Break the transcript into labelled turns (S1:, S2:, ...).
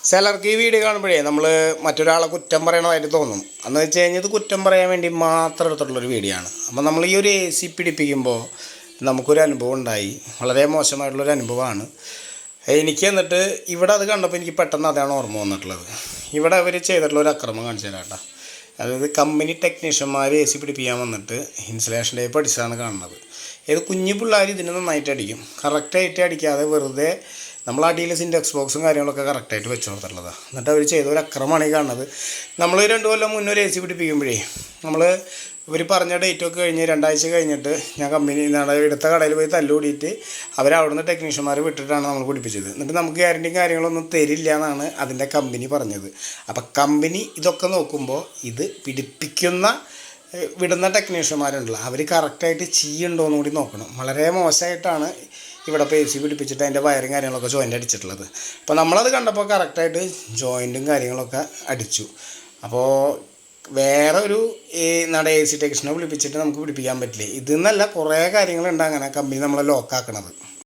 S1: ചിലർക്ക് ഈ വീഡിയോ കാണുമ്പോഴേ നമ്മൾ മറ്റൊരാളെ കുറ്റം പറയണമായിട്ട് തോന്നും. എന്ന് വെച്ച് കഴിഞ്ഞാൽ ഇത് കുറ്റം പറയാൻ വേണ്ടി മാത്രം എടുത്തിട്ടുള്ളൊരു വീഡിയോ ആണ്. അപ്പോൾ നമ്മൾ ഈ ഒരു എ സി പിടിപ്പിക്കുമ്പോൾ നമുക്കൊരു അനുഭവം ഉണ്ടായി. വളരെ മോശമായിട്ടുള്ളൊരു അനുഭവമാണ് എനിക്ക്. എന്നിട്ട് ഇവിടെ അത് കണ്ടപ്പോൾ എനിക്ക് പെട്ടെന്ന് അതാണ് ഓർമ്മ വന്നിട്ടുള്ളത്. ഇവിടെ അവർ ചെയ്തിട്ടുള്ള ഒരു അക്രമം കാണിച്ചു തരാം കേട്ടോ. അതായത് കമ്പനി ടെക്നീഷ്യന്മാർ എ സി പിടിപ്പിക്കാൻ വന്നിട്ട് ഇൻസ്റ്റലേഷൻ ടൈപ്പ് അടിച്ചാണ് കാണുന്നത്. ഏത് കുഞ്ഞു പിള്ളേർ ഇതിന് നന്നായിട്ട് അടിക്കും. കറക്റ്റായിട്ട് അടിക്കാതെ വെറുതെ നമ്മൾ അടിയിൽ സിൻഡെക്സ് ബോക്സും കാര്യങ്ങളൊക്കെ കറക്റ്റായിട്ട് വെച്ച് കൊടുത്തിട്ടുള്ളതാണ്. എന്നിട്ട് അവർ ചെയ്ത ഒരു അക്രമമാണ് ഈ കാണുന്നത്. നമ്മൾ 2 കൊല്ലം മുന്നേ ഒരു എ സി പിടിപ്പിക്കുമ്പോഴേ ഇവർ പറഞ്ഞ ഡേറ്റൊക്കെ കഴിഞ്ഞ് 2 ആഴ്ച കഴിഞ്ഞിട്ട് ഞാൻ എടുത്ത കടയിൽ പോയി തല്ലുകൂടിയിട്ട് അവരവിടുന്ന് ടെക്നീഷ്യന്മാർ വിട്ടിട്ടാണ് നമ്മൾ പിടിപ്പിച്ചത്. എന്നിട്ട് നമുക്ക് ഗ്യാരണ്ടിയും കാര്യങ്ങളൊന്നും തരില്ല എന്നാണ് അതിൻ്റെ കമ്പനി പറഞ്ഞത്. അപ്പം കമ്പനി ഇതൊക്കെ നോക്കുമ്പോൾ ഇത് പിടിപ്പിക്കുന്ന വിടുന്ന ടെക്നീഷ്യന്മാരുണ്ടല്ലോ, അവർ കറക്റ്റായിട്ട് ചെയ്യുന്നുണ്ടോയെന്ന് കൂടി നോക്കണം. വളരെ മോശമായിട്ടാണ് ഇവിടെ ഇപ്പോൾ എ സി പിടിപ്പിച്ചിട്ട് അതിൻ്റെ വയറും കാര്യങ്ങളൊക്കെ ജോയിൻ്റ് അടിച്ചിട്ടുള്ളത്. അപ്പോൾ നമ്മളത് കണ്ടപ്പോൾ കറക്റ്റായിട്ട് ജോയിൻറ്റും കാര്യങ്ങളൊക്കെ അടിച്ചു. അപ്പോൾ വേറെ ഒരു എ സി ടെക്നീഷ്യനെ വിളിപ്പിച്ചിട്ട് നമുക്ക് പിടിപ്പിക്കാൻ പറ്റില്ല. ഇതെന്നല്ല കുറേ കാര്യങ്ങളുണ്ട് അങ്ങനെ കമ്പനി നമ്മളെ ലോക്കാക്കണത്.